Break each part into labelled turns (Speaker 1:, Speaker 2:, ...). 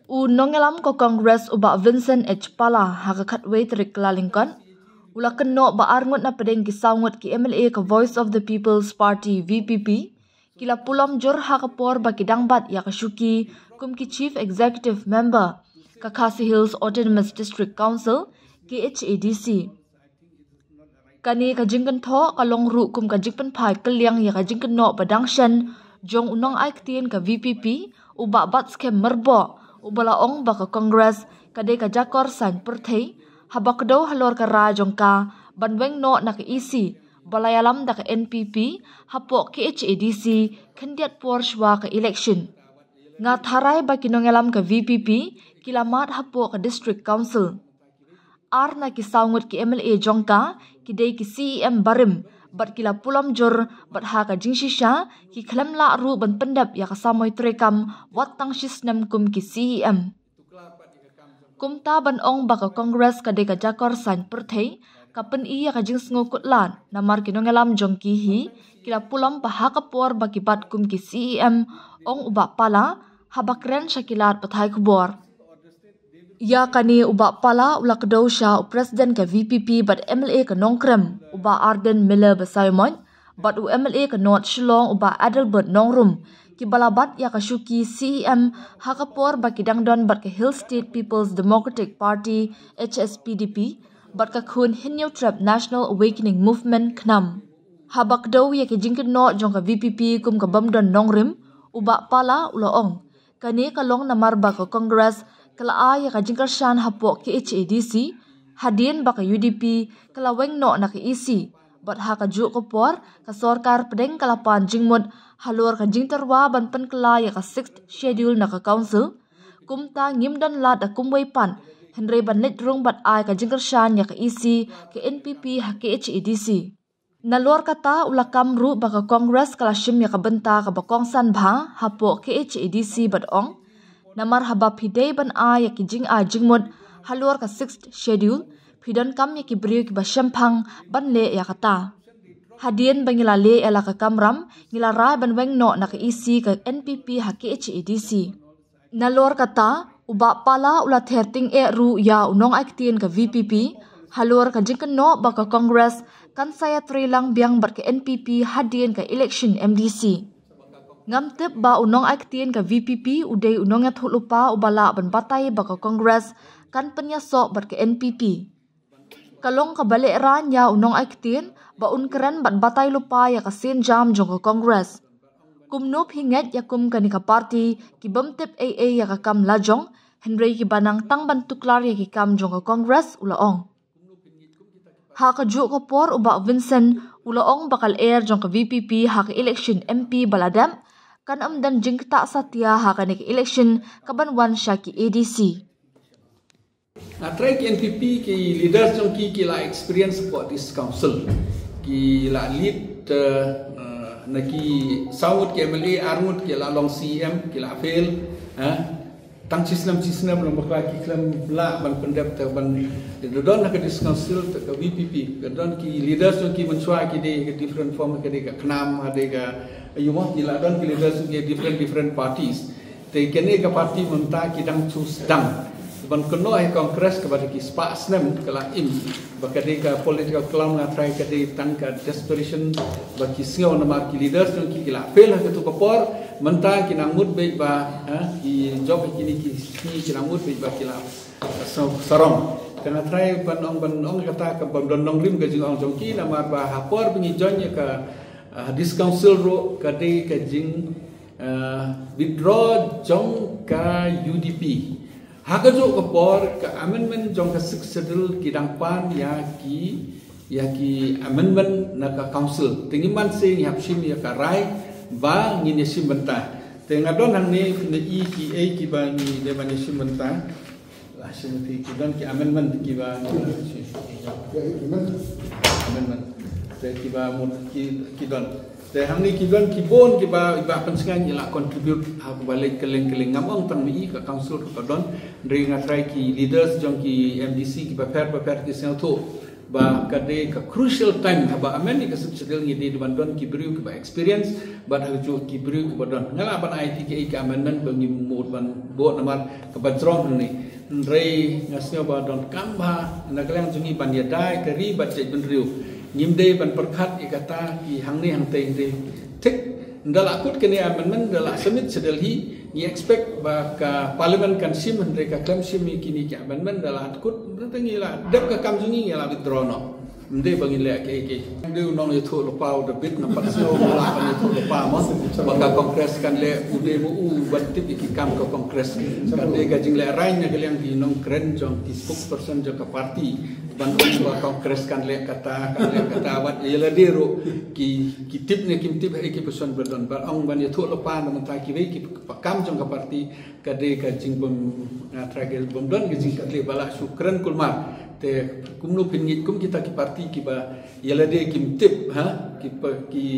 Speaker 1: U nongelam ko Congress uba Vincent H. Pala hakakat wait reklalingkan. Ula keno ba arngot na pedeng kisaungot ki MLA ka Voice of the People's Party VPP. Kila pulam jor hakapor ba kidangbat ya kashuki kum ki Chief Executive Member ka Khasi Hills Autonomous District Council KHADC. Kani ka jingkan tho kalong ru kum ka jikpan phai kaliang ya ka jingkan no badangshan jong unong aiktien ka VPP uba bats ke merbo ubala ong ba ka Congress kade ka jakor san perthei habakdo halor ka rajong ka banweng no na ka isi balayalam da ka NPP hapo KHADC kandiat porshwa ka election nga tharai ba kinongelam ka VPP kilamat hapo ka District Council ar na kisaungot ki MLA jongka kidei ki CEM barim bat kila pulam jor bat ha ka jingshisha ki khalam la ru ban pendap ya ka samoy trekam wat tang shisnam kum ki CEM kumta ban ong baka Congress ka de ka jakor san perthei kapen iya ka jing sngo kutlan namar kinongelam jongki hi kila pulam pa ha ka por baki bat kum ki CEM ong uba pala habakren shakilat pathai kubor ya kani uba pala ulak do sha president ka VPP bat MLA ka nongkrem uba Arden Miller Basaymon bat u MLA ka North Shillong uba Adelbert Nongrum ki balabat ya kashuki CEM hakapor ba kidangdon bat ka Hill State People's Democratic Party HSPDP bat ka khun Hinyo Trap National Awakening Movement knam habakdo ya ki jingkin no jong ka VPP kum ka bamdon nongrim uba pala ulaong kani kalong namar ba ka Congress kala ya ka jingkar shan hapo ki HADC hadin ba ka UDP kala weng no na ka EC bat ha ka ju ko por ka sorkar pedeng kalapan jingmod halor ka jingtarwa ban pen kala ya ka 6th schedule na ka council kumta ngimdan lat da kumway pan henry ban let rung bat ai ka jingkar shan ya ka EC ka NPP ha ka HADC nalor kata ulakam ru ba ka Congress kala shim ya ka benta ka bakong san bha hapo ka HADC bat ong namar haba pidei ban ai ya ki jing a jingmod halor ka 6th schedule pidon kam ya ki brio ki ba shampang ban le ya kata hadien bangila le ela ka kamram ngila rai ban weng no na ka EC ka NPP ha ka HADC nalor kata uba pala ula therting e ru ya unong aiktien ka VPP halor ka jingkan no ba ka Congress kan saya trilang biang bat ka NPP hadien ka election MDC ngamtep ba unong aiktien ka VPP udai unong ya thulupa ubala ban batai ba ka Congress kan penyasok bat ka NPP kalong kabalik ran ya unong aiktien ba unkeren bat batai lupa ya ka sin jam jong ka Congress kumnup hinget ya kum kani ka party ki bamtep AA ya ka kam lajong Henry ki banang tang ban tuklar ya ki kam jong ka Congress ulaong ha ka ju ko por uba Vincent ulaong bakal air jong ka VPP ha ka election MP baladam kan amdan jingta satya ha ka ni election kabanwan sya ki ADC
Speaker 2: try ki NPP ki leaders jong ki la experience for this council ki la lead na ki saut ki MLA arngut ki la long CM ki la fail tang sistem lo bakla ki klam la ban pendap ta ban don na ka this council ta ka VPP ka don ki leaders jong ki menchua ki de different form ka de ka knam ade ka you want ki la don ki leaders ki different parties te kene ka party menta ki dang choose dang ban kono ai Congress ka bagi spa snem kala im bakade ka political clown na try ka de tangka desperation bagi sio na ma ki leaders no ki kila fail ha to kapor menta ki na mud be ba ki job ki ni ki na mud be ba kila sarong kana try ban ong kata ka ban dong lim ka jing ong jong ki na ma ba hapor bingi jonya ka this council ro ka de ka jing withdraw jong ka UDP hakajo kapor ka amendment jong ka 6th schedule kidang pan ya ki amendment na ka council tingiman sing hapsim ya ka rai ba ngin yesim benta tengadon hang ni i ki a ki ba ni de ban yesim benta la simti ki don ki amendment ki ba amendment te ki ba mun ki don te hamni ki don ki bon ki ba pensengan ila contribute ha balik keleng-keleng ngamong tang mi ka council ka don ring try ki leaders jong ki MDC ki ba per ki sel tu ba kade ka crucial time haba amen ni kasut sedel ngidi di bandon kibriu ke ba experience ba haju kibriu ke bandon ngala ban ITK ka amendment bangi mod ban bo namar ke badrong ni rei ngasio ba don kamba naglang jungi ban ya dai kari ba cek benriu nyimde ban perkhat ikata ki hang ni hang te de tik ndala kut kene amendment ndala submit sedel hi ni expect ba ka parliament kan sim mereka klaim sim kini ka amendment ndala kut tengi la dep ka kam jungi la withdraw no mde bangin le ke de nong ye tho lo pau de bit na pat so la kan tho lo pa mo ba ka kongres kan le ude mu u ban tip ki kam ka kongres kan de ga jing le rai na ga yang di nong kren jong ki spokesperson jo ka parti ban ba kongres kan le kata wat ye la de ro ki tip ne kim tip ki person berdon ba ong ban ye tho lo pa na ta ki ve ki kam jong ka parti ka de ka jing bom tragel bom don ki jing ka le bala syukran kulmar te kumnu pingit kum kita ki parti ki ba yelade kim tip ha ki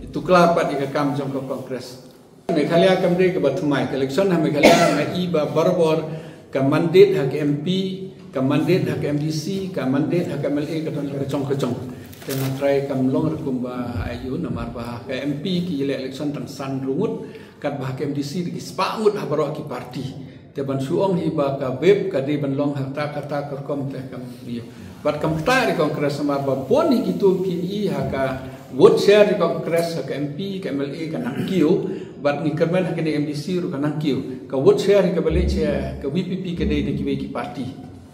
Speaker 2: tukla pat ka kam jong ka kongres Meghalaya kam de ka bathumai election ha Meghalaya na i ba barbor ka mandate ha ke MP ka mandate ha ke MDC ka mandate ha ke MLA ka ton ka chong te na try kam long kum ba ayu na mar ba ka MP ki election tang san rungut kat ba ke MDC ki spangut ha baro ki parti te ban suong hiba ka web ka di ban long harta kata ka kom te kam dia bat kam ta di kongres ma ba bon hi kitu ki i ha ka vote share di kongres ka MP ka MLA ka nang kiu bat ni kermen ha ke MDC ru ka nang kiu ka vote share ka bale che ka VPP ka de ki we ki parti